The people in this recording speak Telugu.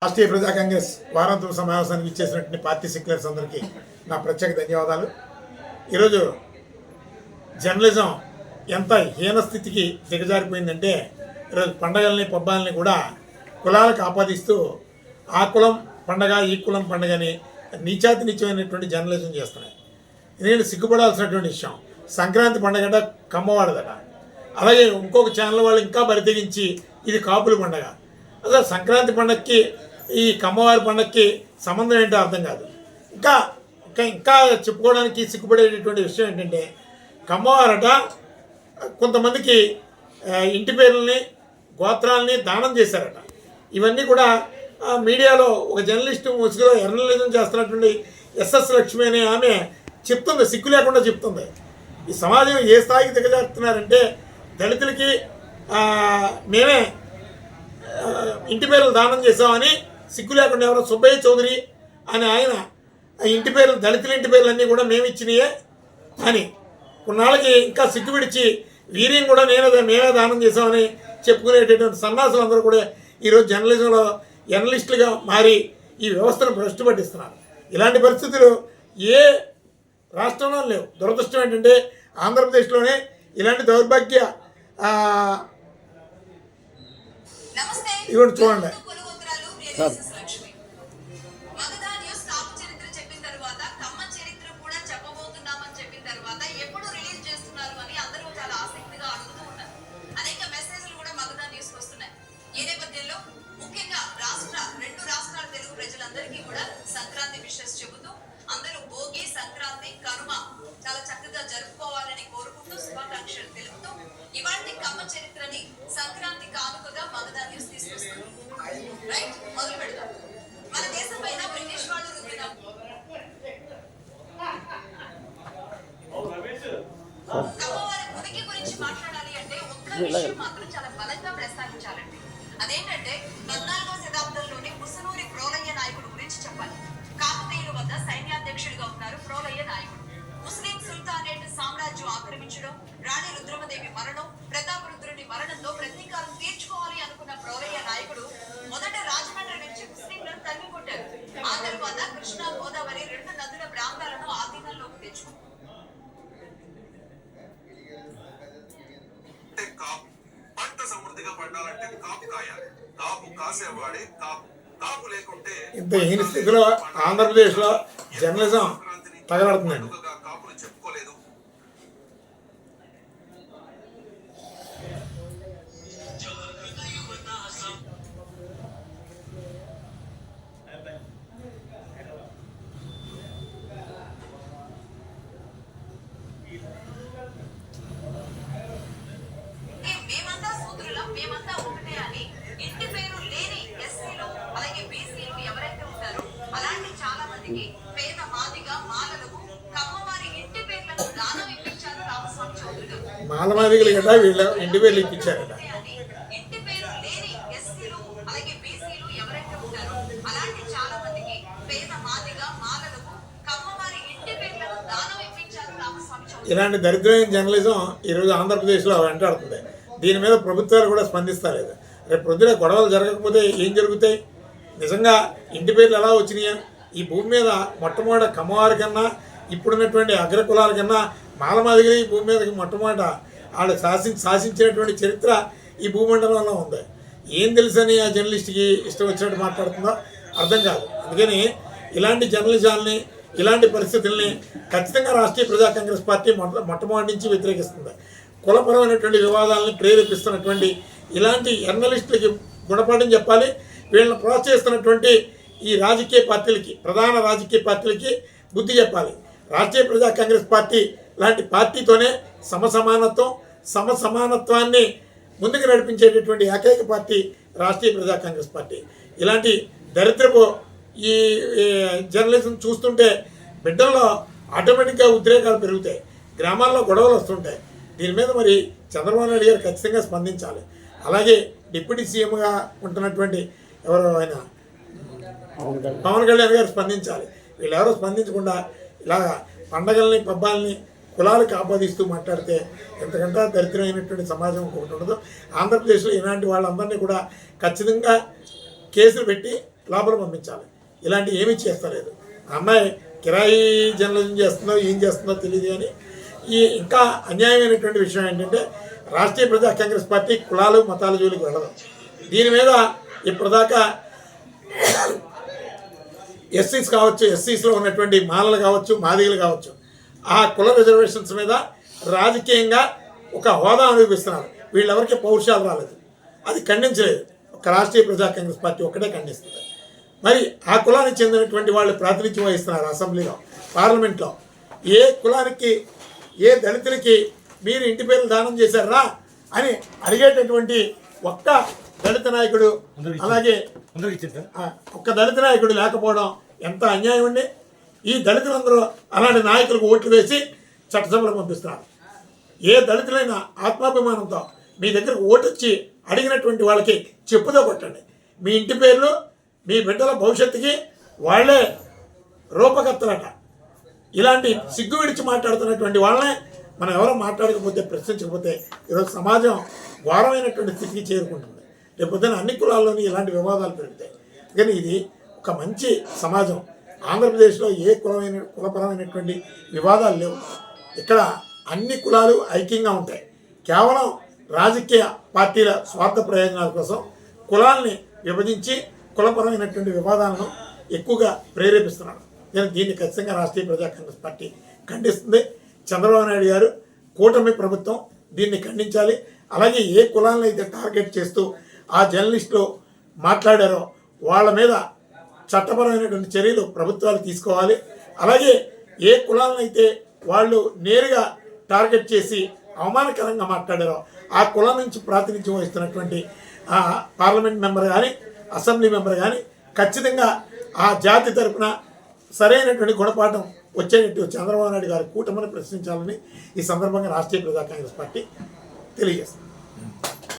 రాష్ట్రీయ ప్రజా కాంగ్రెస్ వారాంతపు సమావేశానికి ఇచ్చేసినటువంటి పార్టీ సెక్యులర్స్ అందరికీ నా ప్రత్యేక ధన్యవాదాలు. ఈరోజు జర్నలిజం ఎంత హీన స్థితికి దిగజారిపోయిందంటే ఈరోజు పండగల్ని పబ్బాలని కూడా కులాలకు ఆపాదిస్తూ ఆ కులం పండగ ఈ కులం పండగని నీచాతి నీచమైనటువంటి జర్నలిజం చేస్తున్నాయి. ఎందుకంటే సిగ్గుపడాల్సినటువంటి విషయం. సంక్రాంతి పండగట కమ్మవాడదట. అలాగే ఇంకొక ఛానల్ వాళ్ళు ఇంకా బరితెగించి ఇది కాపుల పండగ. అసలు సంక్రాంతి పండగకి ఈ కమ్మవారి పండగకి సంబంధం ఏంటో అర్థం కాదు. ఇంకా ఇంకా చెప్పుకోవడానికి సిగ్గుపడేటటువంటి విషయం ఏంటంటే కమ్మవారట కొంతమందికి ఇంటి పేర్లని గోత్రాలని దానం చేశారట. ఇవన్నీ కూడా మీడియాలో ఒక జర్నలిస్టు ముసుగులో జర్నలిజం చేస్తున్నటువంటి ఎస్ఎస్ లక్ష్మి అనే ఆమె చెప్తుంది, సిగ్గు లేకుండా చెప్తుంది. ఈ సమాజం ఏ స్థాయికి దిగజారుతున్నారంటే దళితులకి మేమే ఇంటి పేర్లు దానం చేసామని సిగ్గు లేకుండా ఎవరో సుబ్బయ్య చౌదరి అని ఆయన ఇంటి పేర్లు దళితుల ఇంటి పేర్లు అన్నీ కూడా మేము ఇచ్చినాయే అని కొన్నాళ్ళకి ఇంకా సిగ్గు విడిచి వీర్యం కూడా మేమే దానం చేసామని చెప్పుకునేటటువంటి సన్నాసులు అందరూ కూడా ఈరోజు జర్నలిజంలో జర్నలిస్టులుగా మారి ఈ వ్యవస్థను భ్రష్టు పట్టిస్తున్నారు. ఇలాంటి పరిస్థితులు ఏ రాష్ట్రంలో లేవు. దురదృష్టం ఏంటంటే ఆంధ్రప్రదేశ్లోనే ఇలాంటి దౌర్భాగ్య ఇవన్నీ చూడండి. సంక్రాంతి విషెస్ చెబుతూ అందరూ భోగి సంక్రాంతి కనుమ చాలా చక్కగా జరుపుకోవాలని కోరుకుంటూ శుభాకాంక్షలు తెలుపుతూ ఇవాళ కమ్మ చరిత్రని సంక్రాంతి కానుకగా మగధా న్యూస్ తీసుకొస్తుంది. రైట్, మొదలు పెడదాం. మన దేశం పైన బ్రిటిష్ వాళ్ళు రుద్దిన కమ్మవారి ఉనికి గురించి మాట్లాడాలి అంటే ఒక్క విషయం మాత్రం చాలా బలంగా ప్రస్తావించాలండి. అదేంటంటే 14వ శతాబ్దంలోని ముసనూరి ప్రోలయ్య నాయకుడు గురించి చెప్పాలి. కాకతీయుల వద్ద సైన్యాధ్యక్షుడిగా ఉన్నారు ప్రోలయ్య నాయకుడు. ముస్లిం సుల్తానేట్ సామ్రాజ్యం ఆక్రమించడం, రాణి రుద్రమదేవి మరణం, ప్రతాపరుద్రుడి మరణంతో ప్రతీకారం తీర్చుకోవాలి అనుకున్న ప్రోలయ్య నాయకుడు మొదట రాజమండ్రి నుంచి ముస్లింలను తరిమి కొట్టారు. ఆ తరువాత కృష్ణా గోదావరి రెండు నదుల ప్రాంతాలను ఆధీనంలోకి తెచ్చుకున్నారు. ఇంత హీన స్థితిలో ఆంధ్రప్రదేశ్లో జర్నలిజం తగలడుతుందండి. మేమంతా సూత్రులం, మేమంతా ఒకటే అని ఇంటి పేరు లేని ఎస్సీలు అలాగే బీసీలు ఎవరైతే ఉంటారో అలాంటి చాలా మందికి పేద మాదిగా మాలలకు కమ్మవారి ఇంటి పేర్లను దానం ఇప్పించారు రామస్వామి చౌదరి గారు. మాలమాదిగలు కదా వీళ్ళు ఇంటి పేర్లు ఇప్పించారట. ఇంటి పేరు లేని ఎస్సీలు అలాగే బీసీలు ఎవరైతే ఉంటారో అలాంటి చాలా మందికి పేద మాదిగా మాలలకు కమ్మవారి ఇంటి పేర్లను దానం ఇప్పించారు రామస్వామి చౌదరి. ఇలాంటి దరిద్రమైన జర్నలిజం ఈరోజు ఆంధ్రప్రదేశ్లో వెంటాడుతుంది. దీని మీద ప్రభుత్వాలు కూడా స్పందిస్తలేదు. రేపు పొద్దున గొడవలు జరగకపోతే ఏం జరుగుతాయి? నిజంగా ఇంటి పేర్లు ఎలా వచ్చినాయా? ఈ భూమి మీద మొట్టమొదట కమ్మవారి కన్నా ఇప్పుడున్నటువంటి అగ్రకులాల కన్నా మాలమాదిగలు ఈ భూమి మీదకి మొట్టమొదట వాళ్ళు శాసించినటువంటి చరిత్ర ఈ భూమండలంలో ఉంది. ఏం తెలుసని ఆ జర్నలిస్ట్కి ఇష్టం వచ్చినట్టు మాట్లాడుతుందో అర్థం కాదు. అందుకని ఇలాంటి జర్నలిజాలని ఇలాంటి పరిస్థితుల్ని ఖచ్చితంగా రాష్ట్రీయ ప్రజా కాంగ్రెస్ పార్టీ మొట్టమొదటి నుంచి వ్యతిరేకిస్తుంది. కులపరమైనటువంటి వివాదాలను ప్రేరేపిస్తున్నటువంటి ఇలాంటి జర్నలిస్టులకి గుణపాఠం చెప్పాలి. వీళ్ళని ప్రోత్సహిస్తున్నటువంటి ఈ రాజకీయ పార్టీలకి, ప్రధాన రాజకీయ పార్టీలకి బుద్ధి చెప్పాలి. రాష్ట్రీయ ప్రజా కాంగ్రెస్ పార్టీ లాంటి పార్టీతోనే సమసమానత్వాన్ని ముందుకు నడిపించేటటువంటి ఏకైక పార్టీ రాష్ట్రీయ ప్రజా కాంగ్రెస్ పార్టీ. ఇలాంటి దరిద్రపు ఈ జర్నలిజం చూస్తుంటే బిడ్డల్లో ఆటోమేటిక్గా ఉద్రేకాలు పెరుగుతాయి, గ్రామాల్లో గొడవలు వస్తుంటాయి. దీని మీద మరి చంద్రబాబు నాయుడు గారు ఖచ్చితంగా స్పందించాలి. అలాగే డిప్యూటీ సీఎంగా ఉంటున్నటువంటి ఎవరో ఆయన పవన్ కళ్యాణ్ గారు స్పందించాలి. వీళ్ళెవరో స్పందించకుండా ఇలా పండగల్ని పబ్బాలని కులాలకు ఆపాదిస్తూ మాట్లాడితే ఎంతకంటే దరిద్రమైనటువంటి సమాజం ఒకటి ఉండదు. ఆంధ్రప్రదేశ్లో ఇలాంటి వాళ్ళందరినీ కూడా ఖచ్చితంగా కేసులు పెట్టి లోపల పంపించాలి. ఇలాంటి ఏమీ చేస్తలేదు. అమ్మాయి కిరాయి జర్నలిజం చేస్తుందో ఏం చేస్తుందో తెలియదు. కానీ ఈ ఇంకా అన్యాయమైనటువంటి విషయం ఏంటంటే రాష్ట్రీయ ప్రజా కాంగ్రెస్ పార్టీ కులాలు మతాల జోలికి వెళ్ళదు. దీని మీద ఇప్పటిదాకా ఎస్సీస్ కావచ్చు, ఎస్సీస్లో ఉన్నటువంటి మాలలు కావచ్చు, మాదిగలు కావచ్చు, ఆ కుల రిజర్వేషన్స్ మీద రాజకీయంగా ఒక హోదా అనుభవిస్తున్నారు. వీళ్ళెవరికి పౌరుషాలు రాలేదు. అది ఖండించలేదు. ఒక రాష్ట్రీయ ప్రజా కాంగ్రెస్ పార్టీ ఒక్కటే ఖండిస్తుంది. మరి ఆ కులానికి చెందినటువంటి వాళ్ళు ప్రాతినిధ్యం వహిస్తున్నారు అసెంబ్లీలో, పార్లమెంట్లో. ఏ కులానికి, ఏ దళితులకి మీరు ఇంటి పేర్లు దానం చేశారా అని అడిగేటటువంటి ఒక్క దళిత నాయకుడు, అలాగే ఒక్క దళిత నాయకుడు లేకపోవడం ఎంత అన్యాయం అండి. ఈ దళితులందరూ అలాంటి నాయకులకు ఓట్లు వేసి చట్టసభలకు పంపిస్తున్నారు. ఏ దళితులైనా ఆత్మాభిమానంతో మీ దగ్గరకు ఓటు వచ్చి అడిగినటువంటి వాళ్ళకి చెప్పుతో కొట్టండి. మీ ఇంటి పేర్లు మీ బిడ్డల భవిష్యత్తుకి వాళ్ళే రూపకర్తలట. ఇలాంటి సిగ్గు విడిచి మాట్లాడుతున్నటువంటి వాళ్ళనే మనం ఎవరో మాట్లాడకపోతే, ప్రశ్నించకపోతే ఈరోజు సమాజం ఘోరమైనటువంటి స్థితికి చేరుకుంటుంది. రేపు పొద్దున అన్ని కులాల్లోని ఇలాంటి వివాదాలు పెరుగుతాయి. కానీ ఇది ఒక మంచి సమాజం. ఆంధ్రప్రదేశ్లో ఏ కులపరమైనటువంటి వివాదాలు లేవు. ఇక్కడ అన్ని కులాలు ఐక్యంగా ఉంటాయి. కేవలం రాజకీయ పార్టీల స్వార్థ ప్రయోజనాల కోసం కులాల్ని విభజించి కులపరమైనటువంటి వివాదాలను ఎక్కువగా ప్రేరేపిస్తున్నాడు. నేను దీన్ని ఖచ్చితంగా రాష్ట్రీయ ప్రజా కాంగ్రెస్ పార్టీ ఖండిస్తుంది. చంద్రబాబు నాయుడు గారు, కూటమి ప్రభుత్వం దీన్ని ఖండించాలి. అలాగే ఏ కులాలను అయితే టార్గెట్ చేస్తూ ఆ జర్నలిస్టులు మాట్లాడారో వాళ్ళ మీద చట్టపరమైనటువంటి చర్యలు ప్రభుత్వాలు తీసుకోవాలి. అలాగే ఏ కులాలను అయితే వాళ్ళు నేరుగా టార్గెట్ చేసి అవమానకరంగా మాట్లాడారో ఆ కులం నుంచి ప్రాతినిధ్యం వహిస్తున్నటువంటి పార్లమెంట్ మెంబర్ కానీ, అసెంబ్లీ మెంబర్ కానీ ఖచ్చితంగా ఆ జాతి తరపున సరైనటువంటి గుణపాఠం వచ్చేటట్టు చంద్రబాబు నాయుడు గారి కూటమిని ప్రశ్నించాలని ఈ సందర్భంగా రాష్ట్రీయ ప్రజా కాంగ్రెస్ పార్టీ తెలియజేస్తుంది.